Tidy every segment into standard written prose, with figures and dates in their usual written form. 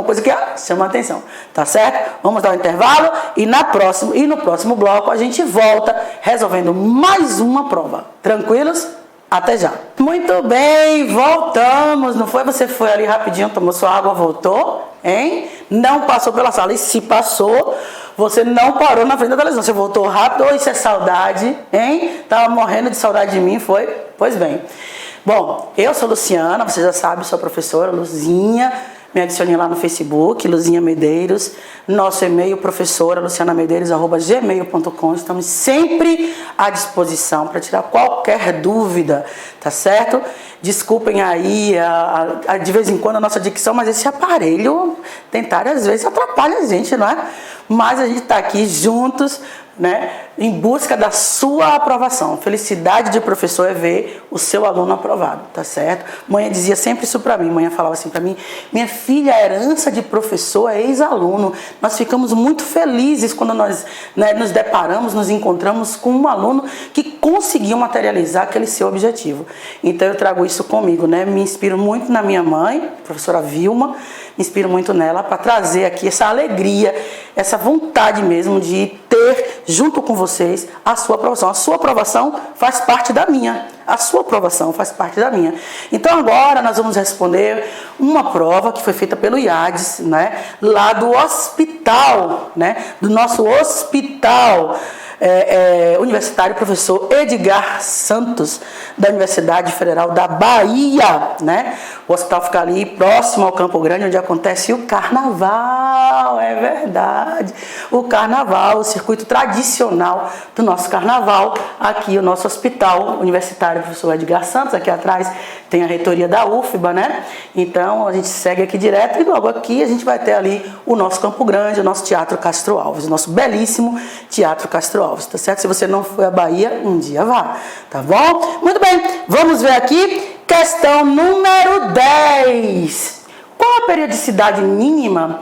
uma coisa que chama a atenção, tá certo? Vamos dar um intervalo e no próximo bloco a gente volta resolvendo mais uma prova. Tranquilos? Até já. Muito bem, voltamos. Não foi? Você foi ali rapidinho, tomou sua água, voltou, hein? Não passou pela sala. E se passou, você não parou na frente da televisão. Você voltou rápido. Oh, isso é saudade, hein? Tava morrendo de saudade de mim, foi? Pois bem. Bom, eu sou Luciana, você já sabe, sou a professora Luzinha. Me adicione lá no Facebook, Luzinha Medeiros. Nosso e-mail, professora lucianamedeiros@gmail.com. Estamos sempre à disposição para tirar qualquer dúvida, tá certo? Desculpem aí, de vez em quando, a nossa dicção, mas esse aparelho dentário às vezes atrapalha a gente, não é? Mas a gente está aqui juntos, né, em busca da sua aprovação. Felicidade de professor é ver o seu aluno aprovado, tá certo? Mãe dizia sempre isso para mim, mãe falava assim para mim: minha filha, a herança de professor é ex-aluno. Nós ficamos muito felizes quando nós, né, nos deparamos, nos encontramos com um aluno que conseguiu materializar aquele seu objetivo. Então eu trago isso comigo, né? Me inspiro muito na minha mãe, professora Vilma, me inspiro muito nela para trazer aqui essa alegria, essa vontade mesmo de ter junto com vocês a sua aprovação. A sua aprovação faz parte da minha. A sua aprovação faz parte da minha. Então agora nós vamos responder uma prova que foi feita pelo IADES, né? Lá do hospital, né? Do nosso hospital universitário, professor Edgar Santos, da Universidade Federal da Bahia, né? O hospital fica ali próximo ao Campo Grande, onde acontece o carnaval, é verdade. O carnaval, o circuito tradicional do nosso carnaval, aqui o nosso hospital universitário, professor Edgar Santos, aqui atrás tem a reitoria da UFBA, né? Então a gente segue aqui direto e logo aqui a gente vai ter ali o nosso Campo Grande, o nosso Teatro Castro Alves, o nosso belíssimo Teatro Castro Alves, tá certo? Se você não foi à Bahia, um dia vá, tá bom? Muito bem, vamos ver aqui, questão número 10. Qual a periodicidade mínima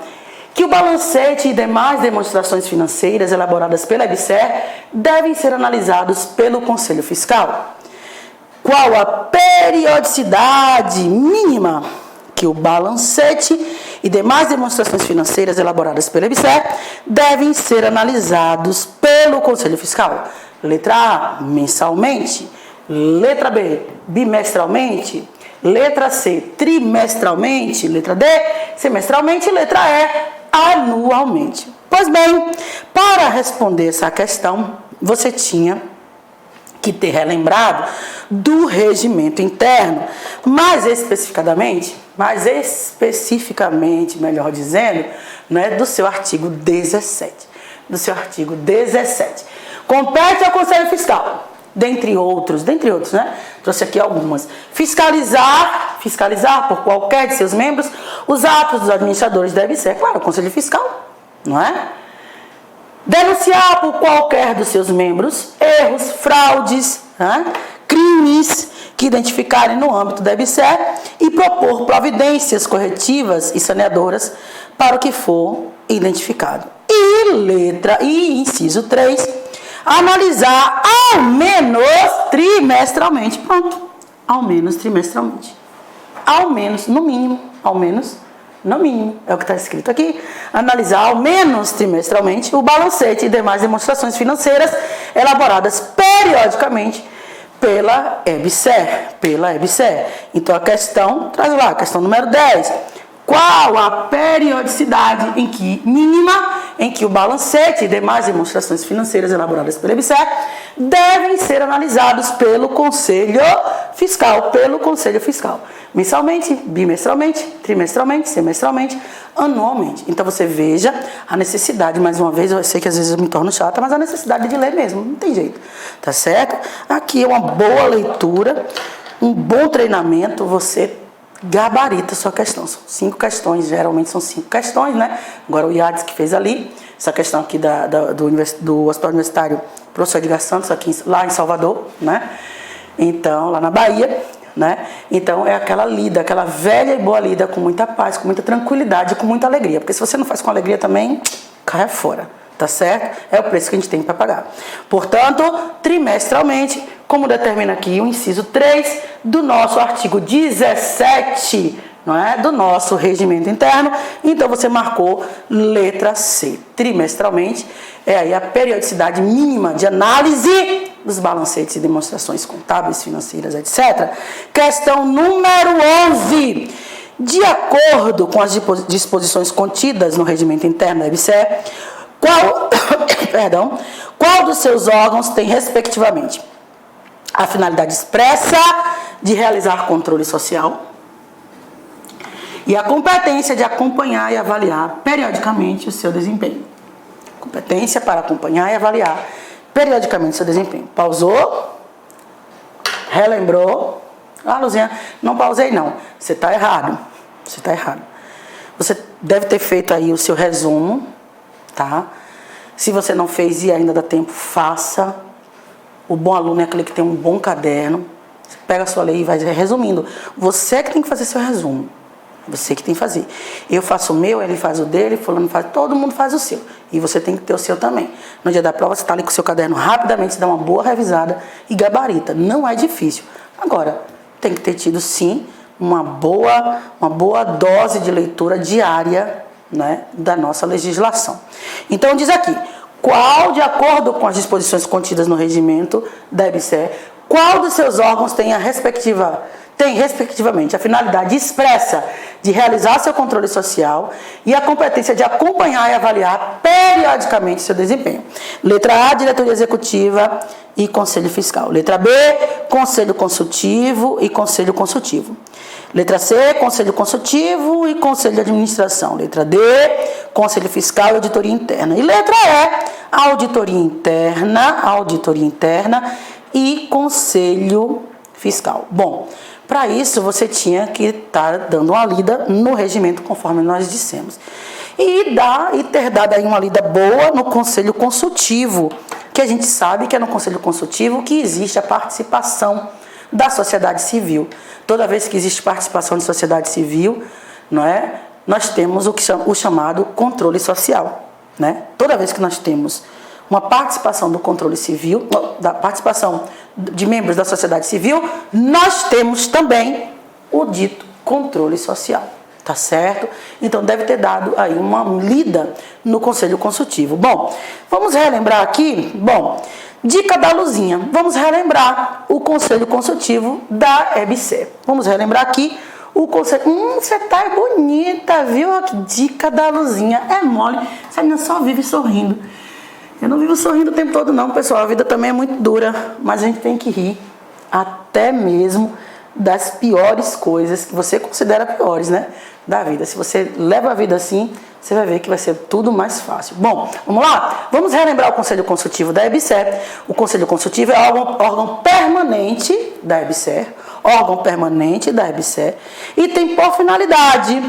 que o balancete e demais demonstrações financeiras elaboradas pela EBSER devem ser analisados pelo Conselho Fiscal? Qual a periodicidade mínima que o balancete e demais demonstrações financeiras elaboradas pela EBSER devem ser analisados pelo Conselho Fiscal? Letra A, mensalmente. Letra B, bimestralmente. Letra C, trimestralmente. Letra D, semestralmente. Letra E, anualmente. Pois bem, para responder essa questão, você tinha que ter relembrado do regimento interno, mais especificamente, melhor dizendo, né, do seu artigo 17. Do seu artigo 17. Compete ao Conselho Fiscal, dentre outros, né? Trouxe aqui algumas. Fiscalizar por qualquer de seus membros os atos dos administradores da EBSER, claro, o Conselho Fiscal, não é? Denunciar por qualquer dos seus membros erros, fraudes, né, crimes que identificarem no âmbito da EBSER e propor providências corretivas e saneadoras para o que for identificado. E inciso 3, analisar ao menos trimestralmente. Pronto, ao menos trimestralmente. Ao menos, no mínimo, no mínimo, é o que está escrito aqui, analisar ao menos trimestralmente o balancete e demais demonstrações financeiras elaboradas periodicamente pela EBSER. Então a questão, traz lá, a questão número 10. Qual a periodicidade mínima em que o balancete e demais demonstrações financeiras elaboradas pela EBSER devem ser analisados pelo Conselho Fiscal, mensalmente, bimestralmente, trimestralmente, semestralmente, anualmente. Então você veja a necessidade, mais uma vez, eu sei que às vezes eu me torno chata, mas a necessidade de ler mesmo, não tem jeito, tá certo? Aqui é uma boa leitura, um bom treinamento, você gabarita a sua questão. São 5 questões, geralmente são 5 questões, né? Agora o IADES que fez ali, essa questão aqui do Hospital Universitário Professor Edgar Santos, lá em Salvador, né? Então, lá na Bahia, né? Então é aquela velha e boa lida com muita paz, com muita tranquilidade, com muita alegria. Porque se você não faz com alegria também, cai fora, tá certo? É o preço que a gente tem para pagar. Portanto, trimestralmente, como determina aqui o inciso 3 do nosso artigo 17, não é, do nosso regimento interno. Então você marcou letra C. Trimestralmente é aí a periodicidade mínima de análise dos balancetes e demonstrações contábeis, financeiras, etc. Questão número 11. De acordo com as disposições contidas no regimento interno da EBSER, qual dos seus órgãos tem, respectivamente, a finalidade expressa de realizar controle social e a competência de acompanhar e avaliar periodicamente o seu desempenho? Competência para acompanhar e avaliar periodicamente o seu desempenho. Pausou? Relembrou? Ah, Luzinha, não pausei não. Você está errado. Você está errado. Você deve ter feito aí o seu resumo, tá? Se você não fez e ainda dá tempo, faça. O bom aluno é aquele que tem um bom caderno. Você pega a sua lei e vai resumindo. Você que tem que fazer seu resumo. Você que tem que fazer. Eu faço o meu, ele faz o dele, fulano faz, todo mundo faz o seu. E você tem que ter o seu também. No dia da prova, você está ali com o seu caderno rapidamente, dá uma boa revisada e gabarita. Não é difícil. Agora, tem que ter tido, sim, uma boa dose de leitura diária, né, da nossa legislação. Então, diz aqui, qual, de acordo com as disposições contidas no regimento da EBSER, qual dos seus órgãos tem respectivamente, a finalidade expressa de realizar seu controle social e a competência de acompanhar e avaliar periodicamente seu desempenho? Letra A, diretoria executiva e conselho fiscal. Letra B, conselho consultivo e conselho consultivo. Letra C, conselho consultivo e conselho de administração. Letra D, conselho fiscal e auditoria interna. E letra E, auditoria interna e conselho fiscal. Bom, para isso você tinha que estar dando uma lida no regimento, conforme nós dissemos. E ter dado aí uma lida boa no conselho consultivo, que a gente sabe que é no conselho consultivo que existe a participação da sociedade civil. Toda vez que existe participação de sociedade civil, não é, nós temos o chamado controle social, né? Toda vez que nós temos uma participação do controle civil, da participação de membros da sociedade civil, nós temos também o dito controle social, tá certo? Então deve ter dado aí uma lida no conselho consultivo. Bom, vamos relembrar aqui, dica da Luzinha, vamos relembrar o conselho consultivo da EBSER. Vamos relembrar aqui o conselho. Você tá bonita, viu? Que dica da Luzinha. É mole, você ainda só vive sorrindo. Eu não vivo sorrindo o tempo todo não, pessoal. A vida também é muito dura, mas a gente tem que rir até mesmo das piores coisas que você considera piores, né? Da vida. Se você leva a vida assim, você vai ver que vai ser tudo mais fácil. Bom, vamos lá? Vamos relembrar o Conselho Consultivo da EBSER. O Conselho Consultivo é órgão permanente da EBSER, e tem por finalidade,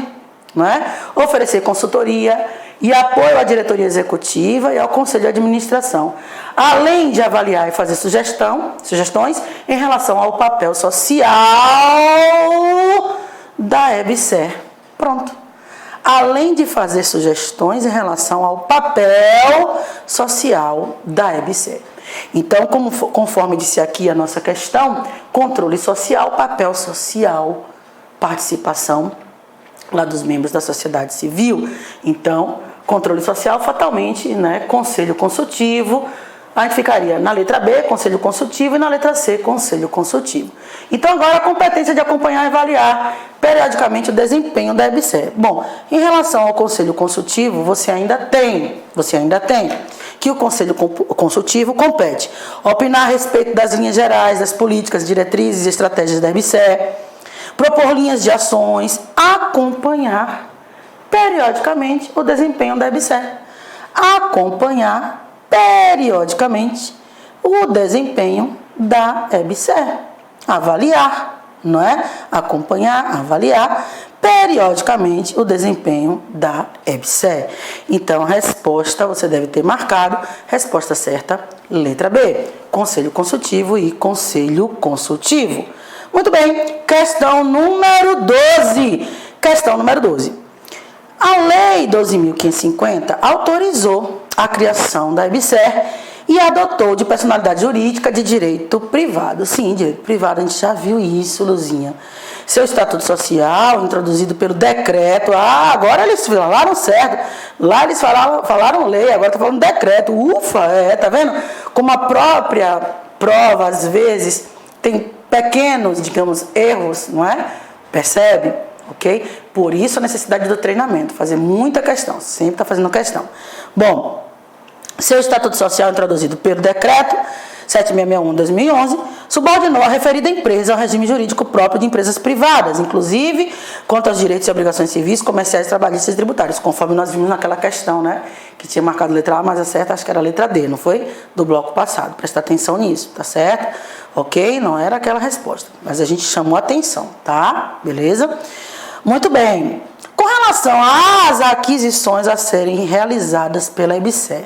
não é, oferecer consultoria e apoio à diretoria executiva e ao conselho de administração, além de avaliar e fazer sugestões em relação ao papel social da EBSER. Pronto. Além de fazer sugestões em relação ao papel social da EBSER. Então, conforme disse aqui a nossa questão, controle social, papel social, participação lá dos membros da sociedade civil. Então, controle social, fatalmente, né, conselho consultivo. A gente ficaria na letra B, conselho consultivo, e na letra C, conselho consultivo. Então, agora a competência de acompanhar e avaliar periodicamente o desempenho da EBSER. Bom, em relação ao conselho consultivo, você ainda tem que o conselho consultivo compete opinar a respeito das linhas gerais, das políticas, diretrizes e estratégias da EBSER, propor linhas de ações, acompanhar periodicamente o desempenho da EBSER. Acompanhar periodicamente o desempenho da EBSER. Avaliar, não é? Acompanhar, avaliar periodicamente o desempenho da EBSER. Então, a resposta você deve ter marcado, resposta certa, letra B, conselho consultivo e conselho consultivo. Muito bem, questão número 12. Questão número 12. A Lei 12.550 autorizou a criação da EBSER e adotou de personalidade jurídica de direito privado. Sim, direito privado, a gente já viu isso, Luzinha. Seu estatuto social, introduzido pelo decreto. Ah, agora eles falaram certo. Lá eles falaram lei, agora está falando decreto. Ufa, tá vendo? Como a própria prova, às vezes, tem pequenos, digamos, erros, não é? Percebe? Ok? Por isso a necessidade do treinamento. Fazer muita questão. Sempre está fazendo questão. Bom, seu estatuto social introduzido pelo decreto 7661/2011, subordinou a referida empresa ao regime jurídico próprio de empresas privadas, inclusive quanto aos direitos e obrigações civis, comerciais, trabalhistas e tributários, conforme nós vimos naquela questão, né? Que tinha marcado letra A, mas a certa acho que era a letra D, não foi? Do bloco passado. Presta atenção nisso, tá certo? Ok? Não era aquela resposta, mas a gente chamou atenção, tá? Beleza? Muito bem. Com relação às aquisições a serem realizadas pela EBSER,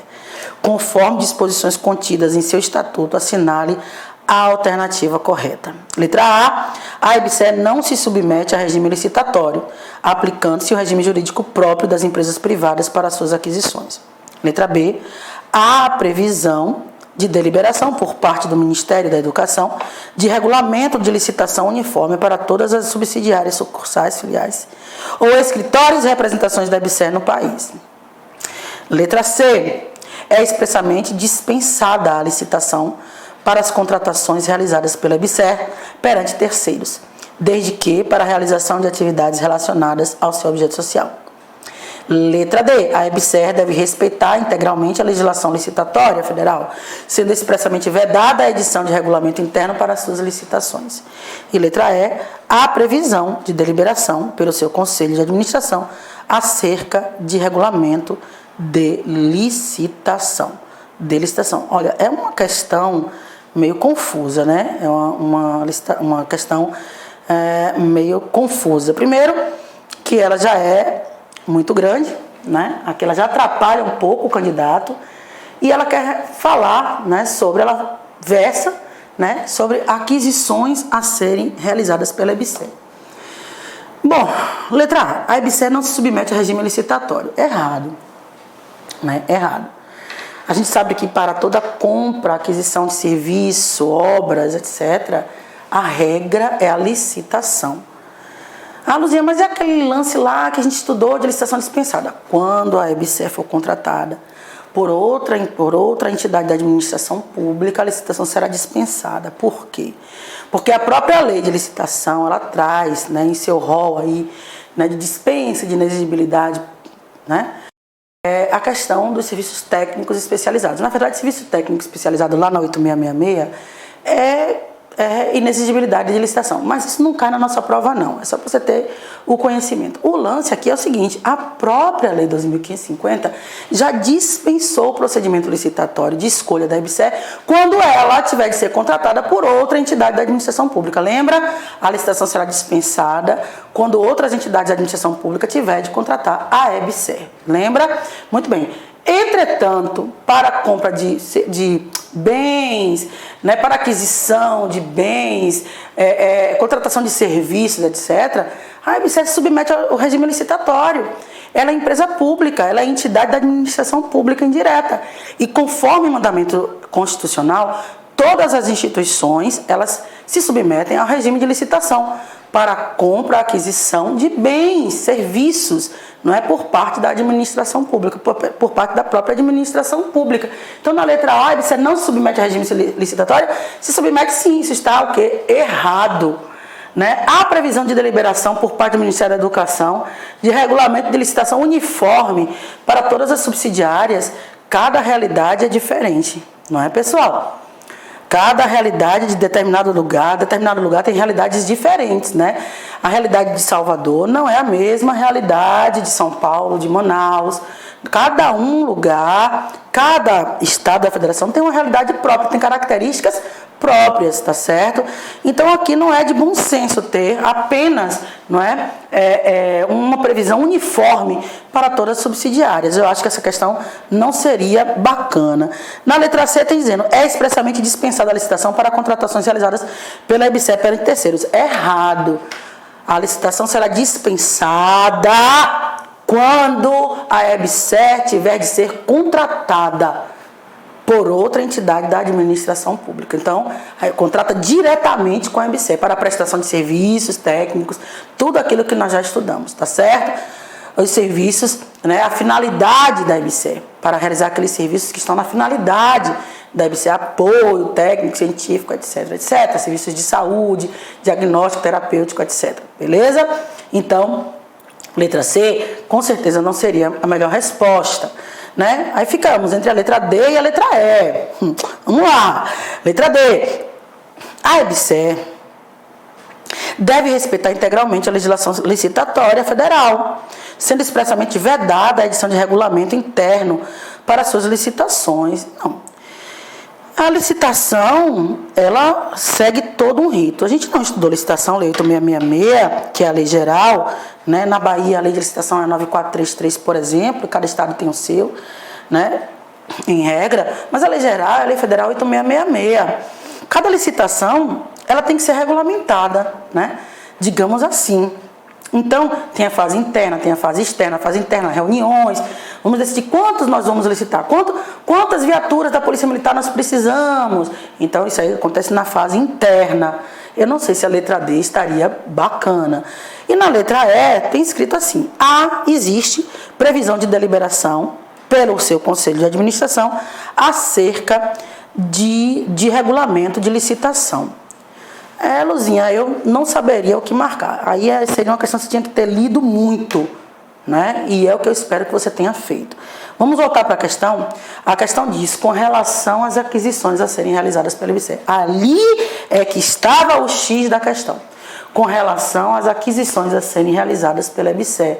conforme disposições contidas em seu estatuto, assinale a alternativa correta. Letra A EBSER não se submete a regime licitatório, aplicando-se o regime jurídico próprio das empresas privadas para suas aquisições. Letra B, há previsão de deliberação por parte do Ministério da Educação de regulamento de licitação uniforme para todas as subsidiárias, sucursais, filiais ou escritórios e representações da EBSER no país. Letra C, é expressamente dispensada a licitação para as contratações realizadas pela EBSER perante terceiros, desde que para a realização de atividades relacionadas ao seu objeto social. Letra D, a EBSER deve respeitar integralmente a legislação licitatória federal, sendo expressamente vedada a edição de regulamento interno para suas licitações. E letra E, há previsão de deliberação pelo seu Conselho de Administração acerca de regulamento de licitação. Olha, é uma questão meio confusa, né? É uma questão meio confusa. Primeiro, que ela já é muito grande, né? Aqui ela já atrapalha um pouco o candidato e ela quer falar, né, ela versa, né, sobre aquisições a serem realizadas pela EBSER. Bom, letra A EBSER não se submete a regime licitatório. Errado. Né? Errado. A gente sabe que para toda compra, aquisição de serviço, obras, etc., a regra é a licitação. Ah, Luzia, mas é aquele lance lá que a gente estudou de licitação dispensada. Quando a EBSER for contratada por outra entidade da administração pública, a licitação será dispensada. Por quê? Porque a própria lei de licitação, ela traz, né, em seu rol aí, né, de dispensa, de inexigibilidade, né, a questão dos serviços técnicos especializados. Na verdade, serviço técnico especializado lá na 8666 é inexigibilidade de licitação. Mas isso não cai na nossa prova, não. É só para você ter o conhecimento. O lance aqui é o seguinte, a própria Lei 2.550 já dispensou o procedimento licitatório de escolha da EBSER quando ela tiver de ser contratada por outra entidade da administração pública. Lembra? A licitação será dispensada quando outras entidades da administração pública tiver de contratar a EBSER. Lembra? Muito bem. Entretanto, para a compra de bens, né, para aquisição de bens, contratação de serviços, etc., a EBSER se submete ao regime licitatório. Ela é empresa pública, ela é entidade da administração pública indireta. E conforme o mandamento constitucional, todas as instituições, elas se submetem ao regime de licitação para a compra, aquisição de bens, serviços, não é por parte da administração pública, por parte da própria administração pública. Então, na letra A, você não se submete ao regime licitatório, se submete sim, isso está o quê? Errado. Né? Há previsão de deliberação por parte do Ministério da Educação de regulamento de licitação uniforme para todas as subsidiárias. Cada realidade é diferente, não é, pessoal? Cada realidade de determinado lugar tem realidades diferentes, né? A realidade de Salvador não é a mesma realidade de São Paulo, de Manaus. Cada lugar, cada estado da federação tem uma realidade própria, tem características próprias, tá certo? Então aqui não é de bom senso ter apenas, não uma previsão uniforme para todas as subsidiárias. Eu acho que essa questão não seria bacana. Na letra C está dizendo, é expressamente dispensada a licitação para contratações realizadas pela EBSER perante terceiros. Errado. A licitação será dispensada quando a EBSER tiver de ser contratada. por outra entidade da administração pública. Então, contrata diretamente com a EBSER para a prestação de serviços técnicos, tudo aquilo que nós já estudamos, tá certo? Os serviços, né, a finalidade da EBSER, para realizar aqueles serviços que estão na finalidade da EBSER, apoio técnico, científico, etc, etc, serviços de saúde, diagnóstico, terapêutico, etc, beleza? Então, letra C, com certeza não seria a melhor resposta, né? Aí ficamos entre a letra D e a letra E. Vamos lá. Letra D. A EBSER deve respeitar integralmente a legislação licitatória federal, sendo expressamente vedada a edição de regulamento interno para suas licitações. Não. A licitação, ela segue todo um rito. A gente não estudou licitação, lei 8666, que é a lei geral, né? Na Bahia a lei de licitação é 9433, por exemplo, cada estado tem o seu, né? Em regra, mas a lei geral, a lei federal 8666. Cada licitação, ela tem que ser regulamentada, né? Digamos assim. Então, tem a fase interna, tem a fase externa, reuniões, vamos decidir quantos nós vamos licitar, quantas viaturas da Polícia Militar nós precisamos. Então, isso aí acontece na fase interna. Eu não sei se a letra D estaria bacana. E na letra E, tem escrito assim: existe previsão de deliberação pelo seu Conselho de Administração acerca de regulamento de licitação. Luzinha, eu não saberia o que marcar. Aí seria uma questão que você tinha que ter lido muito, né? E é o que eu espero que você tenha feito. Vamos voltar para a questão. A questão diz, com relação às aquisições a serem realizadas pela EBSER. Ali é que estava o X da questão. Com relação às aquisições a serem realizadas pela EBSER.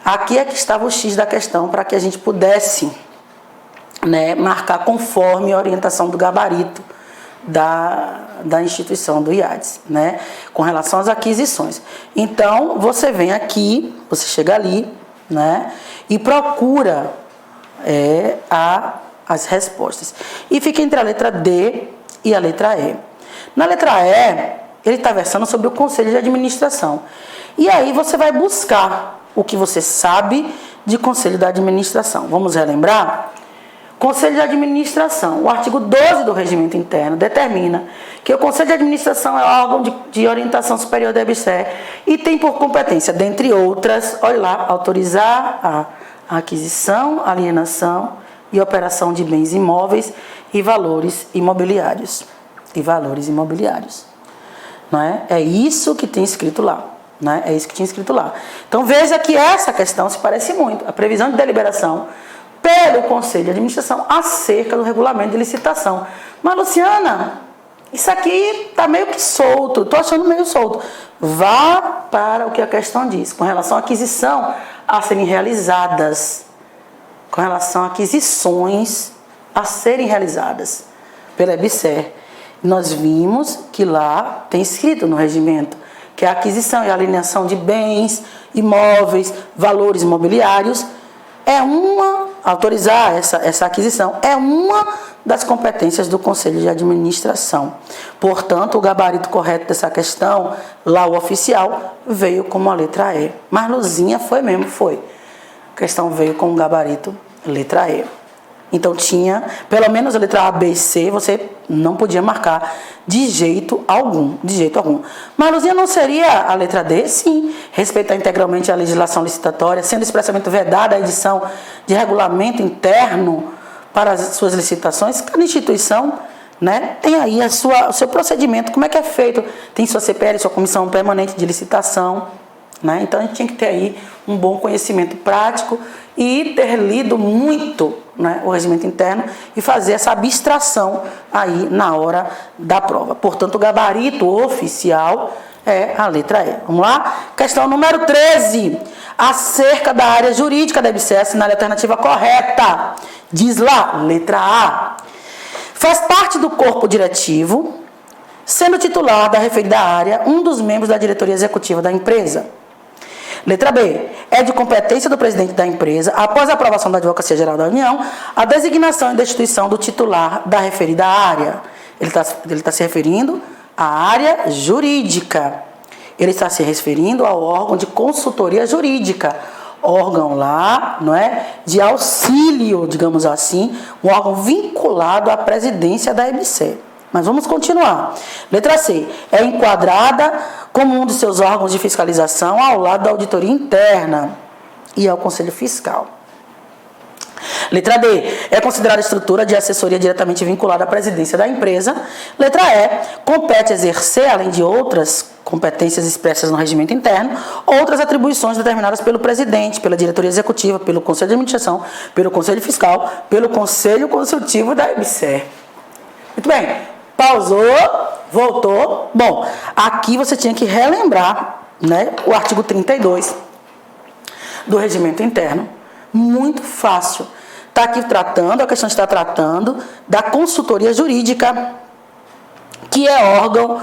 Aqui é que estava o X da questão, para que a gente pudesse, né, marcar conforme a orientação do gabarito da instituição do IADES, né, com relação às aquisições. Então, você vem aqui, você chega ali, né, e procura as respostas. E fica entre a letra D e a letra E. Na letra E, ele está versando sobre o Conselho de Administração. E aí você vai buscar o que você sabe de Conselho de Administração. Vamos relembrar? Conselho de Administração, o artigo 12 do Regimento Interno determina que o Conselho de Administração é órgão de orientação superior da EBSER e tem por competência, dentre outras, olha lá, autorizar a aquisição, alienação e operação de bens imóveis e valores imobiliários. Não é? É isso que tem escrito lá. Né? É isso que tinha escrito lá. Então veja que essa questão se parece muito. A previsão de deliberação pelo Conselho de Administração acerca do regulamento de licitação. Mas, Luciana, isso aqui está meio que solto, estou achando meio solto. Vá para o que a questão diz, com relação à aquisição a serem realizadas, com relação a aquisições a serem realizadas pela EBSER. Nós vimos que lá tem escrito no regimento que a aquisição e alienação de bens, imóveis, valores imobiliários autorizar essa aquisição é uma das competências do Conselho de Administração. Portanto, o gabarito correto dessa questão, lá o oficial, veio como a letra E. Mas Luzinha foi. A questão veio com o gabarito letra E. Então tinha, pelo menos a letra A, B e C, você não podia marcar de jeito algum. Mas, Luzinha, não seria a letra D? Sim, respeitar integralmente a legislação licitatória, sendo expressamente vedada a edição de regulamento interno para as suas licitações. Cada instituição, né, tem aí o seu procedimento, como é que é feito? Tem sua CPL, sua Comissão Permanente de Licitação, né? Então a gente tinha que ter aí um bom conhecimento prático e ter lido muito, né, o regimento interno e fazer essa abstração aí na hora da prova. Portanto, o gabarito oficial é a letra E. Vamos lá? Questão número 13. Acerca da área jurídica da EBSER, assinale a alternativa correta. Diz lá, letra A. Faz parte do corpo diretivo, sendo titular da referida área um dos membros da diretoria executiva da empresa. Letra B. É de competência do presidente da empresa, após a aprovação da Advocacia Geral da União, a designação e destituição do titular da referida área. Ele está se referindo à área jurídica. Ele está se referindo ao órgão de consultoria jurídica. órgão lá, não é, de auxílio, digamos assim, um órgão vinculado à presidência da EBSER. Mas vamos continuar. Letra C. É enquadrada como um dos seus órgãos de fiscalização ao lado da auditoria interna e ao Conselho Fiscal. Letra D. É considerada estrutura de assessoria diretamente vinculada à presidência da empresa. Letra E. Compete exercer, além de outras competências expressas no regimento interno, outras atribuições determinadas pelo presidente, pela diretoria executiva, pelo Conselho de Administração, pelo Conselho Fiscal, pelo Conselho Consultivo da EBSER. Muito bem. Pausou, voltou. Bom, aqui você tinha que relembrar, né, o artigo 32 do regimento interno. Muito fácil. Está aqui tratando, a questão está tratando da consultoria jurídica, que é órgão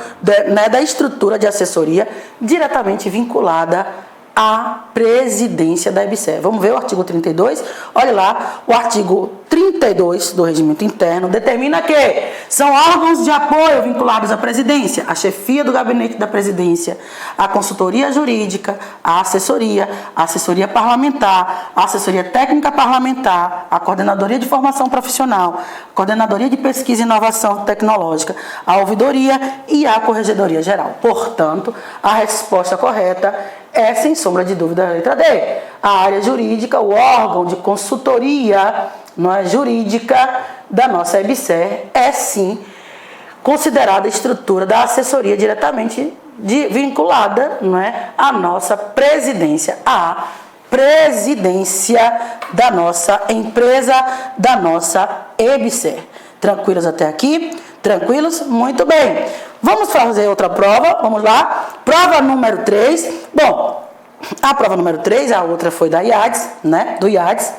da estrutura de assessoria diretamente vinculada à presidência da EBSER. Vamos ver o artigo 32? Olha lá, o artigo 32 do regimento interno determina que são órgãos de apoio vinculados à presidência, a chefia do gabinete da presidência, a consultoria jurídica, a assessoria parlamentar, a assessoria técnica parlamentar, a coordenadoria de formação profissional, a coordenadoria de pesquisa e inovação tecnológica, a ouvidoria e a corregedoria geral. Portanto, a resposta correta é, sem sombra de dúvida, a letra D. A área jurídica, o órgão de consultoria, não é, jurídica da nossa EBSER é, sim, considerada a estrutura da assessoria diretamente vinculada, não é, à nossa presidência, à presidência da nossa empresa, da nossa EBSER. Tranquilos até aqui? Tranquilos? Muito bem. Vamos fazer outra prova, vamos lá. Prova número 3. Bom, a prova número 3, a outra foi da IADES, né? Do IADES.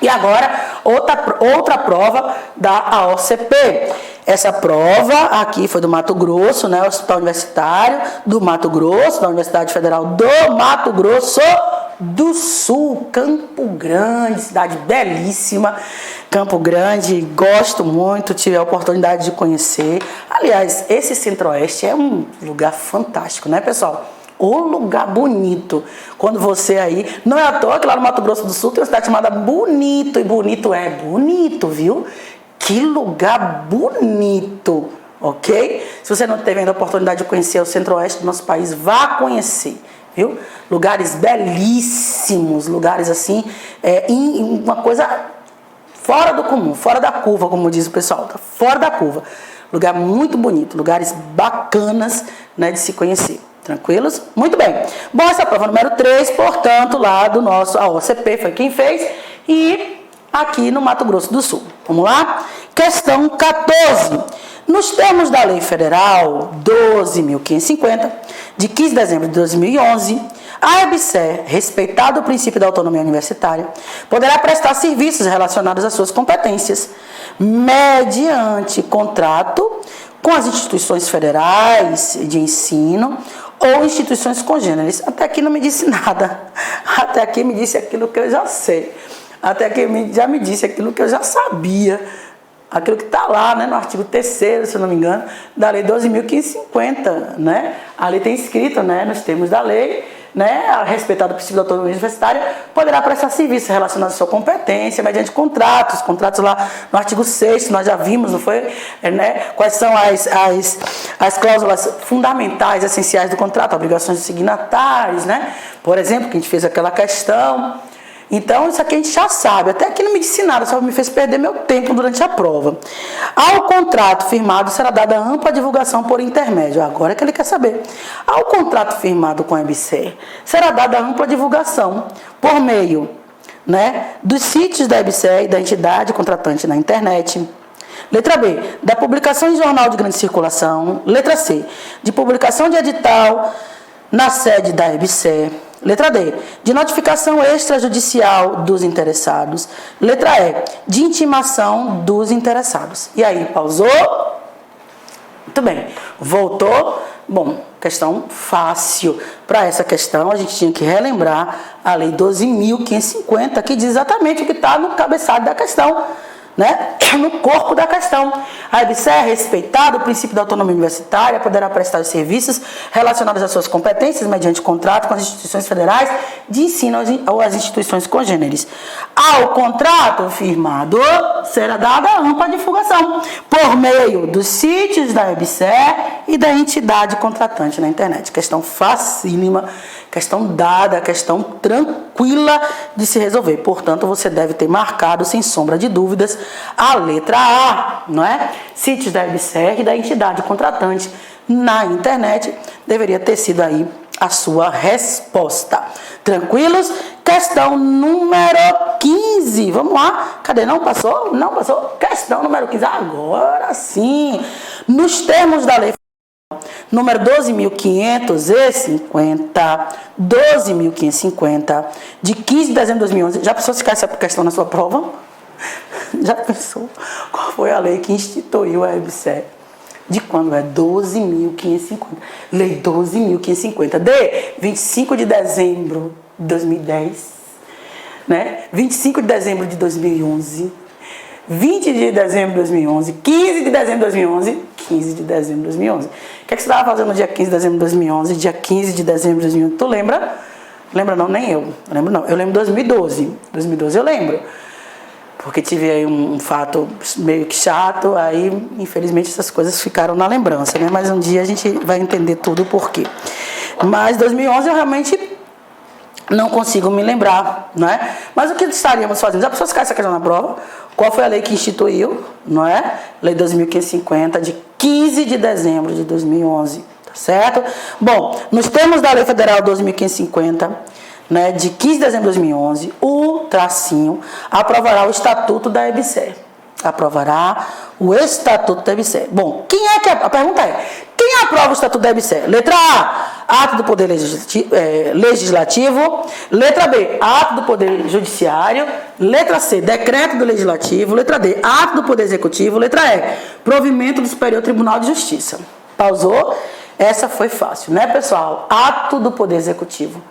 E agora, outra prova da AOCP. Essa prova aqui foi do Mato Grosso, né? Hospital Universitário do Mato Grosso, da Universidade Federal do Mato Grosso do Sul, Campo Grande, cidade belíssima. Campo Grande, gosto muito, tive a oportunidade de conhecer. Aliás, esse Centro-Oeste é um lugar fantástico, né, pessoal? Um lugar bonito. Quando você aí... Não é à toa que lá no Mato Grosso do Sul tem uma cidade chamada Bonito. E bonito é bonito, viu? Que lugar bonito, ok? Se você não teve ainda a oportunidade de conhecer o Centro-Oeste do nosso país, vá conhecer, viu? Lugares belíssimos, lugares assim, uma coisa fora do comum, fora da curva, como diz o pessoal, tá fora da curva. Lugar muito bonito, lugares bacanas, né, de se conhecer. Tranquilos? Muito bem. Bom, essa prova número 3, portanto, lá do nosso AOCP foi quem fez, e aqui no Mato Grosso do Sul. Vamos lá? Questão 14. Nos termos da Lei Federal 12.550, de 15 de dezembro de 2011, a EBSER, respeitado o princípio da autonomia universitária, poderá prestar serviços relacionados às suas competências, mediante contrato com as instituições federais de ensino ou instituições congêneres. Até aqui não me disse nada. Até aqui me disse aquilo que eu já sei. Até aqui já me disse aquilo que eu já sabia. Aquilo que está lá, né, no artigo 3º, se eu não me engano, da Lei 12.550, né? Ali tem escrito, né, nos termos da lei, né, respeitado o princípio da autonomia universitária, poderá prestar serviços relacionados à sua competência mediante contratos. Contratos lá no artigo 6º, nós já vimos, não foi? Né, quais são as cláusulas fundamentais, essenciais do contrato, obrigações dos signatários, né? Por exemplo, que a gente fez aquela questão. Então, isso aqui a gente já sabe. Até aqui não me disse nada, só me fez perder meu tempo durante a prova. Ao contrato firmado, será dada ampla divulgação por intermédio. Agora é que ele quer saber. Ao contrato firmado com a EBSER, será dada ampla divulgação por meio, né, dos sítios da EBSER e da entidade contratante na internet. Letra B, da publicação em jornal de grande circulação. Letra C, de publicação de edital na sede da EBSER. Letra D, de notificação extrajudicial dos interessados. Letra E, de intimação dos interessados. E aí, pausou? Muito bem. Voltou? Bom, questão fácil. Para essa questão, a gente tinha que relembrar a Lei 12.550, que diz exatamente o que está no cabeçalho da questão. né, no corpo da questão. A EBSER é respeitado o princípio da autonomia universitária, poderá prestar os serviços relacionados às suas competências mediante contrato com as instituições federais de ensino ou as instituições congêneres. Ao contrato firmado, será dada ampla divulgação por meio dos sítios da EBSER e da entidade contratante na internet. Questão facílima, questão dada, questão tranquila de se resolver. Portanto, você deve ter marcado, sem sombra de dúvidas, a letra A, não é? Sítios da EBSER e da entidade contratante na internet. Deveria ter sido aí a sua resposta. Tranquilos? Questão número 15. Vamos lá. Cadê? Não passou? Não passou? Questão número 15. Agora sim. Nos termos da lei número 12.550, de 15 de dezembro de 2011. Já pensou se cai essa questão na sua prova? Já pensou qual foi a lei que instituiu a EBSER? De quando? É 12.550. Lei 12.550 de 25 de dezembro de 2010, né? 25 de dezembro de 2011, 20 de dezembro de 2011, 15 de dezembro de 2011, 15 de dezembro de 2011. O que é que você estava fazendo no dia 15 de dezembro de 2011, dia 15 de dezembro de 2011? Tu lembra? Lembra não? Nem eu. Lembro não. Eu lembro 2012. 2012 eu lembro. Porque tive aí um fato meio que chato, aí infelizmente essas coisas ficaram na lembrança, né? Mas um dia a gente vai entender tudo o porquê. Mas 2011 eu realmente não consigo me lembrar, não é? Mas o que estaríamos fazendo? Já precisou ficar essa questão na prova? Qual foi a lei que instituiu, não é? Lei 2.550, de 15 de dezembro de 2011, tá certo? Bom, nos termos da Lei Federal 2.550, né, de 15 de dezembro de 2011, o tracinho aprovará o Estatuto da EBSER. Aprovará o Estatuto da EBSER. Bom, quem é que... A pergunta é, quem aprova o Estatuto da EBSER? Letra A, ato do Poder Legislativo. Letra B, ato do Poder Judiciário. Letra C, decreto do Legislativo. Letra D, ato do Poder Executivo. Letra E, provimento do Superior Tribunal de Justiça. Pausou? Essa foi fácil, né, pessoal? Ato do Poder Executivo.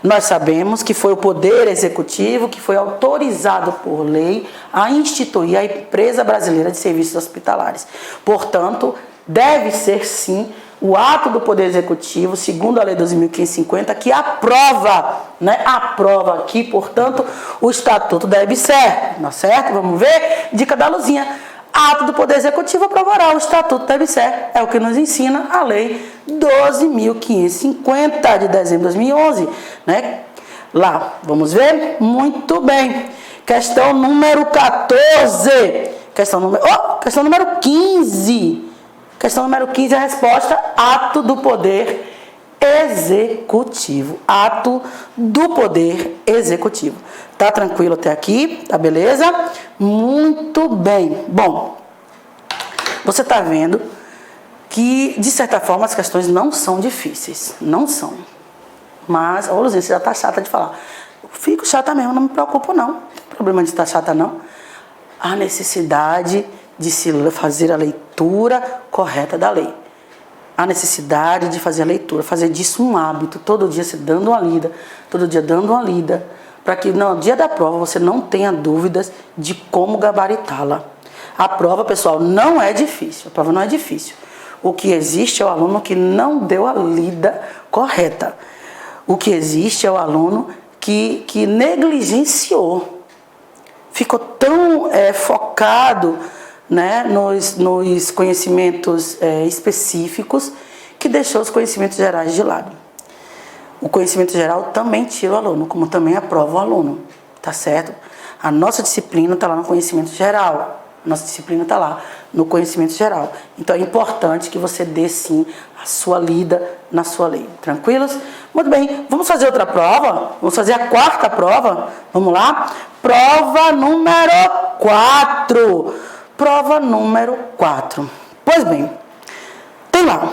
Nós sabemos que foi o Poder Executivo que foi autorizado por lei a instituir a Empresa Brasileira de Serviços Hospitalares. Portanto, deve ser sim o ato do Poder Executivo, segundo a Lei 2.550, que aprova, né? Aprova aqui, portanto, o Estatuto da EBSER, tá certo? Vamos ver? Dica da Luzinha. Ato do Poder Executivo aprovará o Estatuto da EBSER. É o que nos ensina a Lei 12.550 de dezembro de 2011, né? Lá, vamos ver? Muito bem. Questão número 14. Questão número 15. Questão número 15, a resposta, ato do Poder Executivo. Ato do Poder Executivo. Tá tranquilo até aqui? Tá beleza? Muito bem. Bom, você tá vendo que, de certa forma, as questões não são difíceis. Não são. Mas, ô Luzinha, você já tá chata de falar. Eu fico chata mesmo, não me preocupo não. Não tem problema de estar chata não. A necessidade de se fazer a leitura correta da lei. A necessidade de fazer a leitura, fazer disso um hábito, todo dia se dando uma lida, todo dia dando uma lida, para que no dia da prova você não tenha dúvidas de como gabaritá-la. A prova, pessoal, não é difícil, a prova não é difícil. O que existe é o aluno que não deu a lida correta. O que existe é o aluno que negligenciou, ficou tão focado, né, nos conhecimentos específicos, que deixou os conhecimentos gerais de lado. O conhecimento geral também tira o aluno, como também aprova o aluno, tá certo? A nossa disciplina está lá no conhecimento geral, nossa disciplina está lá no conhecimento geral. Então é importante que você dê sim a sua lida na sua lei, tranquilos? Muito bem, vamos fazer outra prova, vamos fazer a quarta prova, vamos lá? Prova número 4. Prova número 4. Pois bem, tem lá.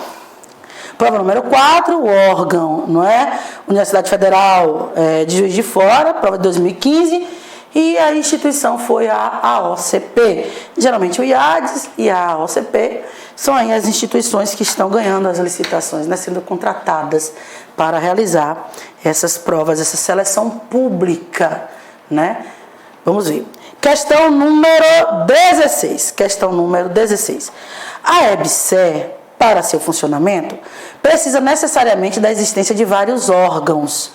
Prova número 4, o órgão, não é? Universidade Federal de Juiz de Fora, prova de 2015, e a instituição foi a AOCP. Geralmente o IADES e a AOCP são aí as instituições que estão ganhando as licitações, né, sendo contratadas para realizar essas provas, essa seleção pública, né? Vamos ver. Questão número 16. Questão número 16. A EBSER, para seu funcionamento, precisa necessariamente da existência de vários órgãos.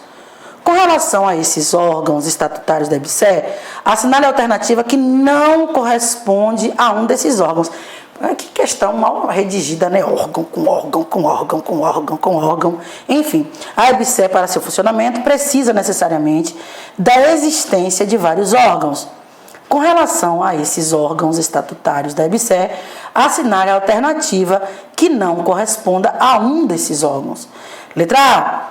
Com relação a esses órgãos estatutários da EBSER, assinale a alternativa que não corresponde a um desses órgãos. Que questão mal redigida, né? Órgão com órgão, com órgão, com órgão, com órgão. Enfim, a EBSER, para seu funcionamento, precisa necessariamente da existência de vários órgãos. Com relação a esses órgãos estatutários da EBSER, assinale a alternativa que não corresponda a um desses órgãos. Letra A,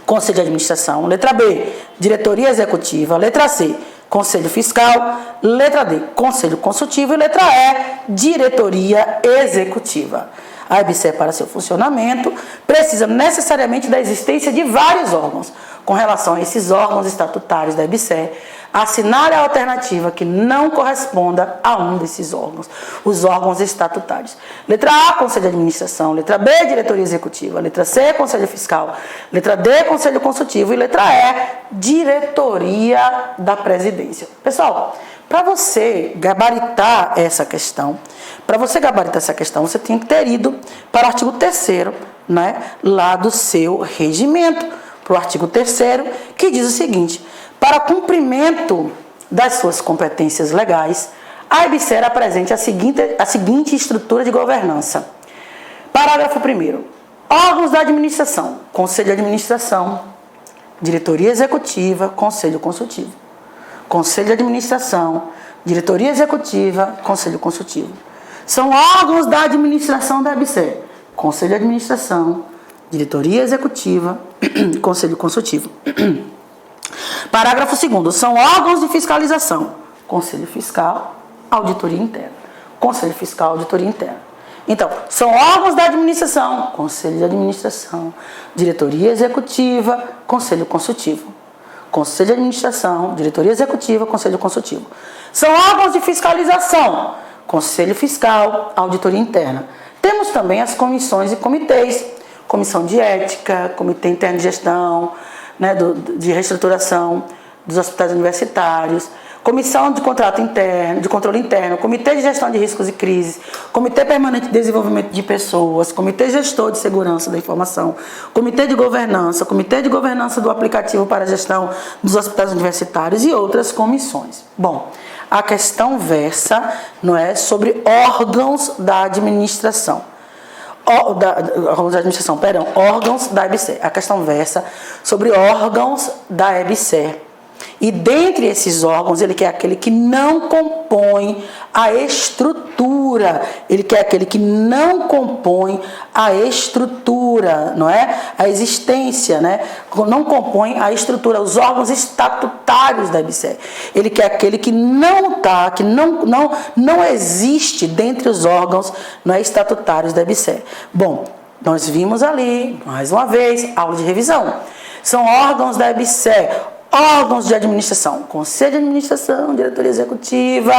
Conselho de Administração. Letra B, Diretoria Executiva. Letra C, Conselho Fiscal. Letra D, Conselho Consultivo. E letra E, Diretoria Executiva. A EBSER, para seu funcionamento, precisa necessariamente da existência de vários órgãos. Com relação a esses órgãos estatutários da EBSER, assinale a alternativa que não corresponda a um desses órgãos, os órgãos estatutários. Letra A, Conselho de Administração. Letra B, Diretoria Executiva. Letra C, Conselho Fiscal. Letra D, Conselho Consultivo. E letra E, Diretoria da Presidência. Pessoal, para você gabaritar essa questão, você tem que ter ido para o artigo 3º, né, lá do seu regimento, para o artigo 3º, que diz o seguinte: para cumprimento das suas competências legais, a EBSER apresenta a seguinte estrutura de governança. Parágrafo 1º. Órgãos da administração: Conselho de Administração, Diretoria Executiva, Conselho Consultivo. Conselho de Administração, Diretoria Executiva, Conselho Consultivo. São órgãos da administração da EBSER: Conselho de Administração, Diretoria Executiva, Conselho Consultivo. Parágrafo 2º. São órgãos de fiscalização: Conselho Fiscal, Auditoria Interna. Conselho Fiscal, Auditoria Interna. Então, são órgãos da administração: Conselho de Administração, Diretoria Executiva, Conselho Consultivo. Conselho de Administração, Diretoria Executiva, Conselho Consultivo. São órgãos de fiscalização: Conselho Fiscal, Auditoria Interna. Temos também as comissões e comitês: Comissão de Ética, Comitê Interno de Gestão, né, de Reestruturação dos Hospitais Universitários, Comissão de Contrato Interno, de Controle Interno, Comitê de Gestão de Riscos e Crises, Comitê Permanente de Desenvolvimento de Pessoas, Comitê Gestor de Segurança da Informação, Comitê de Governança do Aplicativo para a Gestão dos Hospitais Universitários e outras comissões. Bom, a questão versa, sobre órgãos da administração. Órgãos da EBSER. A questão versa sobre órgãos da EBSER. E dentre esses órgãos, ele quer aquele que não compõe a estrutura. Ele quer aquele que não compõe a estrutura, não é? A existência, né? Não compõe a estrutura, os órgãos estatutários da EBSER. Ele quer aquele que não existe dentre os órgãos, não é, estatutários da EBSER. Bom, nós vimos ali, mais uma vez, aula de revisão. São órgãos da EBSER. Órgãos de administração: Conselho de Administração, Diretoria Executiva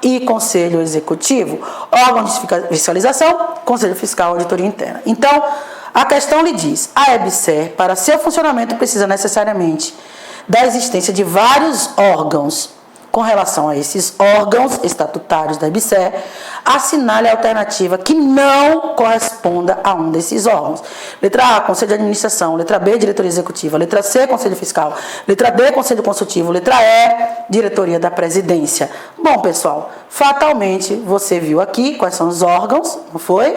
e Conselho Executivo. Órgãos de fiscalização: Conselho Fiscal, Auditoria Interna. Então, a questão lhe diz: a EBSER, para seu funcionamento, precisa necessariamente da existência de vários órgãos. Com relação a esses órgãos estatutários da EBSER, assinale a alternativa que não corresponda a um desses órgãos. Letra A, Conselho de Administração. Letra B, Diretoria Executiva. Letra C, Conselho Fiscal. Letra D, Conselho Consultivo. Letra E, Diretoria da Presidência. Bom, pessoal, fatalmente você viu aqui quais são os órgãos, não foi?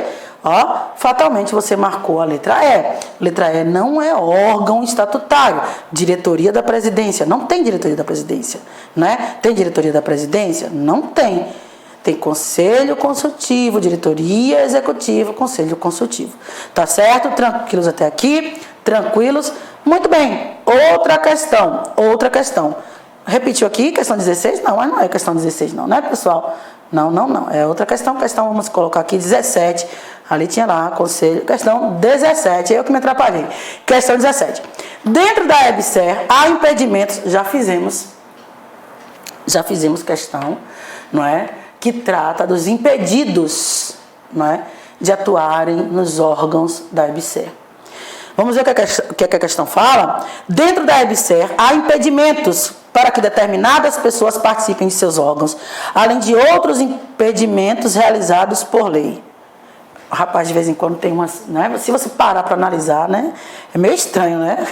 Fatalmente você marcou a letra E. Letra E não é órgão estatutário. Diretoria da Presidência. Não tem diretoria da Presidência, né? Tem diretoria da Presidência? Não tem. Tem Conselho Consultivo, Diretoria Executiva, Conselho Consultivo. Tá certo? Tranquilos até aqui? Tranquilos? Muito bem. Outra questão. Repetiu aqui, questão 16? Não, mas não é questão 16 não, né, pessoal? Não. É outra questão. Vamos colocar aqui 17. Ali tinha lá, conselho. Questão 17. Eu que me atrapalhei. Questão 17. Dentro da EBSER, há impedimentos. Já fizemos questão, não é? Que trata dos impedidos, não é? De atuarem nos órgãos da EBSER. Vamos ver o que a questão fala. Dentro da EBSER, há impedimentos para que determinadas pessoas participem de seus órgãos, além de outros impedimentos realizados por lei. Rapaz, de vez em quando tem umas, né? Se você parar para analisar, né? É meio estranho, né?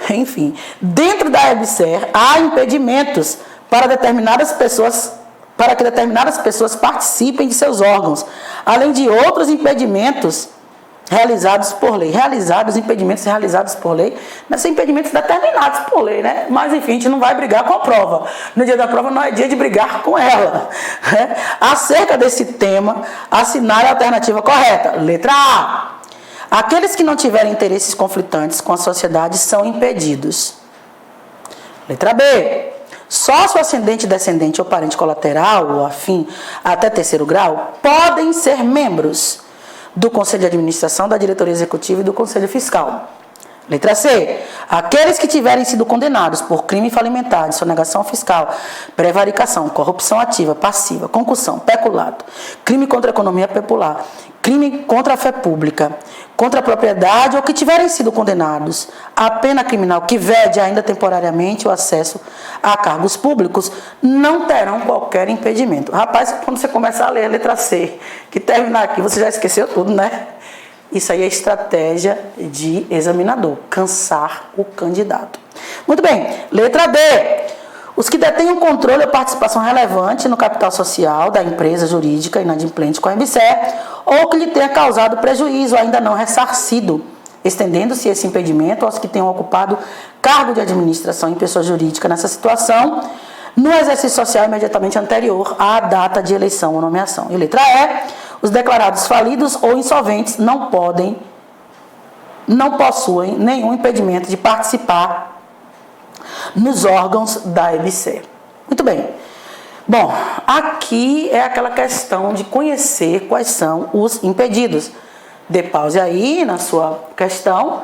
Enfim, dentro da EBSER há impedimentos para que determinadas pessoas participem de seus órgãos, além de outros impedimentos realizados por lei. Impedimentos realizados por lei, mas são impedimentos determinados por lei, né? Mas enfim, a gente não vai brigar com a prova. No dia da prova não é dia de brigar com ela. Né? Acerca desse tema, assinale a alternativa correta. Letra A. Aqueles que não tiverem interesses conflitantes com a sociedade são impedidos. Letra B. Sócio, ascendente, descendente ou parente colateral ou afim até terceiro grau podem ser membros do Conselho de Administração, da Diretoria Executiva e do Conselho Fiscal. Letra C. Aqueles que tiverem sido condenados por crime falimentar, sonegação fiscal, prevaricação, corrupção ativa, passiva, concussão, peculato, crime contra a economia popular, crime contra a fé pública, contra a propriedade ou que tiverem sido condenados a pena criminal que vede ainda temporariamente o acesso a cargos públicos, não terão qualquer impedimento. Rapaz, quando você começar a ler a letra C, que terminar aqui, você já esqueceu tudo, né? Isso aí é estratégia de examinador, cansar o candidato. Muito bem, letra D. Os que detêm controle ou participação relevante no capital social da empresa jurídica inadimplente com a EBSER ou que lhe tenha causado prejuízo ainda não ressarcido, estendendo-se esse impedimento aos que tenham ocupado cargo de administração em pessoa jurídica nessa situação, no exercício social imediatamente anterior à data de eleição ou nomeação. E letra E. Os declarados falidos ou insolventes não possuem nenhum impedimento de participar nos órgãos da EBSER. Muito bem. Bom, aqui é aquela questão de conhecer quais são os impedidos. Dê pause aí na sua questão,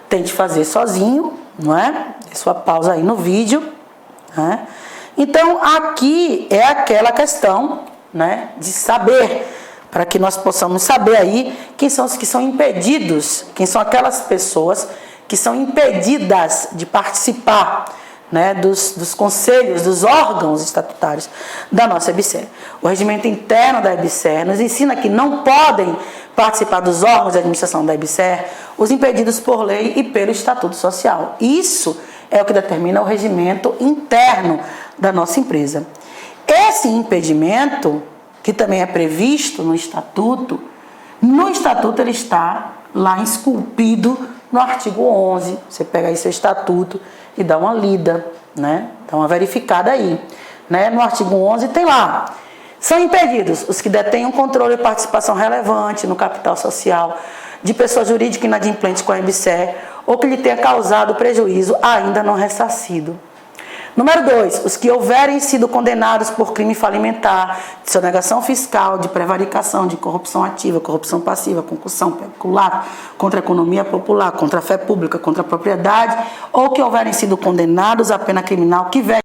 tente fazer sozinho, não é? Dê sua pausa aí no vídeo, né? Então, aqui é aquela questão, né, de saber, para que nós possamos saber aí quem são os que são impedidos, quem são aquelas pessoas que são impedidas de participar, né, dos conselhos, dos órgãos estatutários da nossa EBSER. O regimento interno da EBSER nos ensina que não podem participar dos órgãos de administração da EBSER os impedidos por lei e pelo Estatuto Social. Isso é o que determina o regimento interno da nossa empresa. Esse impedimento, que também é previsto no Estatuto ele está lá esculpido no artigo 11. Você pega aí seu Estatuto e dá uma lida, né? Dá uma verificada aí, né? No artigo 11 tem lá: são impedidos os que detêm controle e participação relevante no capital social de pessoa jurídica inadimplente com a EBSER ou que lhe tenha causado prejuízo ainda não ressarcido. Número 2, os que houverem sido condenados por crime falimentar, de sonegação fiscal, de prevaricação, de corrupção ativa, corrupção passiva, concussão, peculato, contra a economia popular, contra a fé pública, contra a propriedade, ou que houverem sido condenados a pena criminal que vede